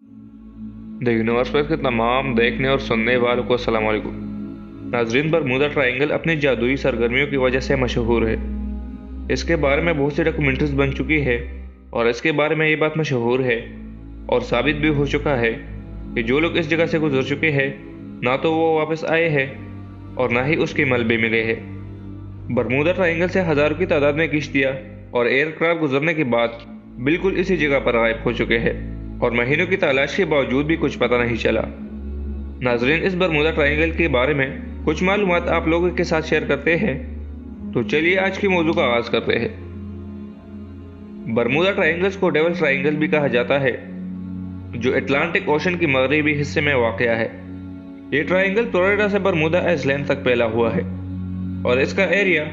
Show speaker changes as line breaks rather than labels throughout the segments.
The universe पर के तमाम देखने और सुनने वालों को अस्सलाम वालेकुम। नाजरीन, बरमूदा ट्रायंगल अपनी जादुई सरगर्मियों की वजह से मशहूर है। इसके बारे में बहुत सी डॉक्यूमेंट्रीज बन चुकी है और इसके बारे में ये बात मशहूर है और साबित भी हो चुका है कि जो लोग इस जगह से गुजर चुके हैं ना तो वो वापस आए हैं और ना ही उसके मलबे मिले हैं। बरमूदा ट्रायंगल से हज़ारों की तादाद में किश्तियाँ और एयरक्राफ्ट गुजरने के बाद बिल्कुल इसी जगह पर गायब हो चुके हैं और महीनों की तलाश के बावजूद भी कुछ पता नहीं चला। नाजरीन, इस बरमूदा ट्रायंगल के बारे में कुछ मालूमात आप लोगों के साथ शेयर करते हैं, तो चलिए आज के मौजू का आगाज करते हैं। बरमूदा ट्रायंगल्स को डेविल ट्रायंगल भी कहा जाता है, जो अटलांटिक ओशन के मगरबी हिस्से में वाक़या है। ये ट्रायंगल फ्लोरिडा से बरमूदा आइलैंड तक फैला हुआ है और इसका एरिया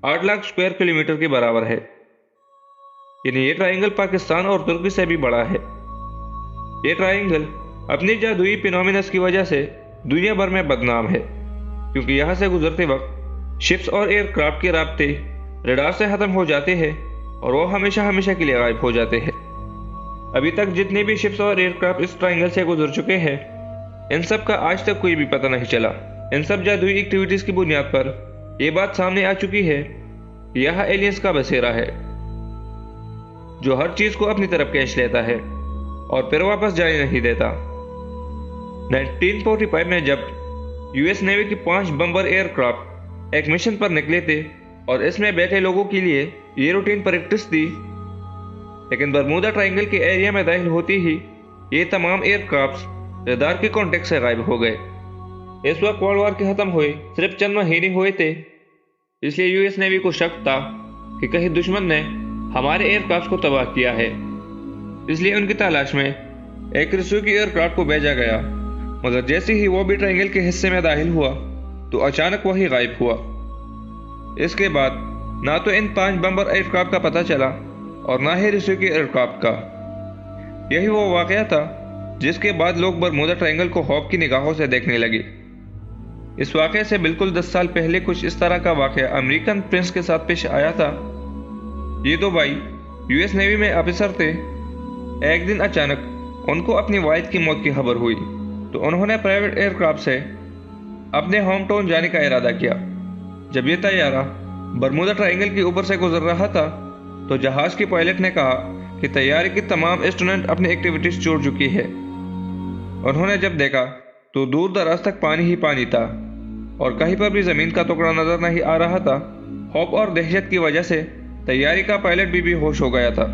8 लाख स्क्वायर किलोमीटर के बराबर है। यानी ये ट्रायंगल पाकिस्तान और तुर्की से भी बड़ा है। ये ट्रायंगल अपनी जादुई फिनोमिनस की वजह से दुनिया भर में बदनाम है, क्योंकि यहाँ से गुजरते वक्त शिप्स और एयरक्राफ्ट के राब्ते रडार से ख़त्म हो जाते हैं और वो हमेशा हमेशा के लिए गायब हो जाते हैं। अभी तक जितने भी शिप्स और एयरक्राफ्ट इस ट्रायंगल से गुजर चुके हैं, इन सब का आज तक कोई भी पता नहीं चला। इन सब जादुई एक्टिविटीज़ की बुनियाद पर यह बात सामने आ चुकी है कि यह एलियंस का बसेरा है, जो हर चीज़ को अपनी तरफ खींच लेता है और फिर वापस जाने नहीं देता। 1945 में जब यूएस नेवी की 5 बम्बर एयरक्राफ्ट एक मिशन पर निकले थे और इसमें बैठे लोगों के लिए ये रूटीन प्रैक्टिस थी, लेकिन बरमूदा ट्रायंगल के एरिया में दाखिल होती ही ये तमाम एयरक्राफ्ट रडार के कांटेक्ट से गायब हो गए। इस वक्त वर्ल्ड वार के खत्म हुए सिर्फ चंद महीने हुए थे, इसलिए यूएस नेवी को शक था कि कहीं दुश्मन ने हमारे एयरक्राफ्ट को तबाह किया है। इसलिए उनकी तलाश में एक रेस्क्यू एयरक्राफ्ट को भेजा गया, मगर जैसे ही वो भी ट्रायंगल के हिस्से में दाखिल हुआ तो अचानक वही गायब हुआ। इसके बाद ना तो इन 5 बम्बर एयरक्राफ्ट का पता चला और ना ही रेस्क्यू एयरक्राफ्ट का। यही वो वाकया था जिसके बाद लोग बरमूदा ट्रायंगल को खौफ की निगाहों से देखने लगे। इस वाकये से बिल्कुल 10 साल पहले कुछ इस तरह का वाकया अमेरिकन प्रिंस के साथ पेश आया था। ये दो भाई यूएस नेवी में ऑफिसर थे। एक दिन अचानक उनको अपनी वाइफ की मौत की खबर हुई तो उन्होंने प्राइवेट एयरक्राफ्ट से अपने होम टाउन जाने का इरादा किया। जब ये तैयारा बरमूदा ट्रायंगल के ऊपर से गुजर रहा था तो जहाज के पायलट ने कहा कि तैयारी की तमाम स्टूडेंट अपनी एक्टिविटीज छोड़ चुकी है। उन्होंने जब देखा तो दूर दराज तक पानी ही पानी था और कहीं पर भी जमीन का टुकड़ा नजर नहीं आ रहा था। खौफ और दहशत की वजह से तैयारी का पायलट भी बेहोश हो गया था।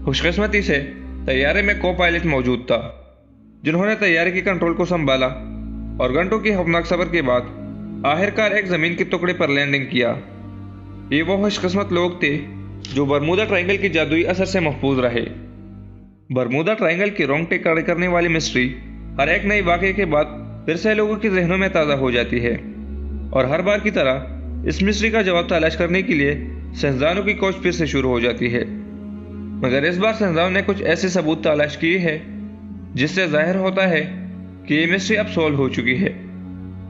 खुशकिस्मती से तैयारे में को पायलट मौजूद था, जिन्होंने तैयारी के कंट्रोल को संभाला और घंटों की खौफनाक सफर के बाद आखिरकार एक जमीन के टुकड़े पर लैंडिंग किया। ये वो खुशकिस्मत लोग थे जो बरमूदा ट्रायंगल की जादुई असर से महफूज रहे। बरमूदा ट्रायंगल की रोंगटे खड़े करने वाली मिस्ट्री हर एक नए वाकये के बाद फिर से लोगों के जहनों में ताज़ा हो जाती है और हर बार की तरह इस मिस्ट्री का जवाब तलाश करने के लिए साइंसदानों की खोज फिर से शुरू हो जाती है। मगर इस बार साइंसदानों ने कुछ ऐसे सबूत तलाश किए हैं जिससे जाहिर होता है कि ये मिस्ट्री अब सॉल्व हो चुकी है।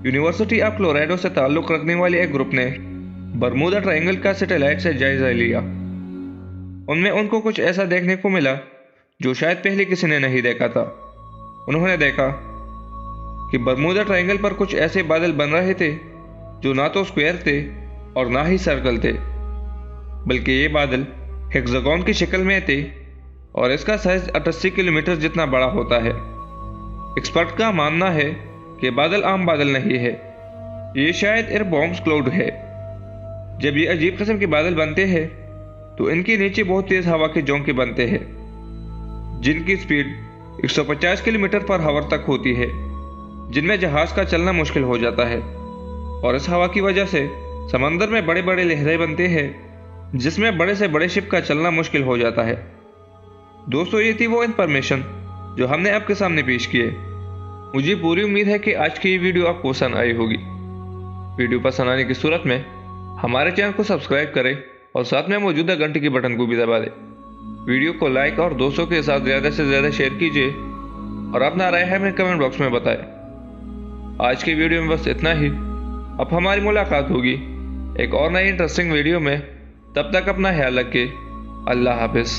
यूनिवर्सिटी ऑफ कोलोराडो से ताल्लुक़ रखने वाले एक ग्रुप ने बरमूदा ट्रायंगल का सैटेलाइट से जायजा लिया। उनमें उनको कुछ ऐसा देखने को मिला जो शायद पहले किसी ने नहीं देखा था। उन्होंने देखा कि बरमूदा ट्रायंगल पर कुछ ऐसे बादल बन रहे थे जो ना तो स्क्वायर थे और ना ही सर्कल थे, बल्कि ये बादल हेक्सागोन की शक्ल में थे और इसका साइज 88 किलोमीटर जितना बड़ा होता है। एक्सपर्ट का मानना है कि बादल आम बादल नहीं है, ये शायद एयर बॉम्ब्स क्लाउड है। जब ये अजीब किस्म के बादल बनते हैं तो इनके नीचे बहुत तेज हवा के झोंके बनते हैं, जिनकी स्पीड 150 किलोमीटर पर आवर तक होती है, जिनमें जहाज का चलना मुश्किल हो जाता है। और इस हवा की वजह से समंदर में बड़े बड़े लहरें बनते हैं, जिसमें बड़े से बड़े शिप का चलना मुश्किल हो जाता है। दोस्तों, ये थी वो इन्फॉर्मेशन जो हमने आपके सामने पेश की है। मुझे पूरी उम्मीद है कि आज की ये वीडियो आपको पसंद आई होगी। वीडियो पसंद आने की सूरत में हमारे चैनल को सब्सक्राइब करें और साथ में मौजूदा घंटे के बटन को भी दबा दें। वीडियो को लाइक और दोस्तों के साथ ज़्यादा से ज़्यादा शेयर कीजिए और अपना राय हमें कमेंट बॉक्स में बताएं। आज की वीडियो में बस इतना ही। अब हमारी मुलाकात होगी एक और नई इंटरेस्टिंग वीडियो में। तब तक अपना ख्याल रखें। अल्लाह हाफिज़।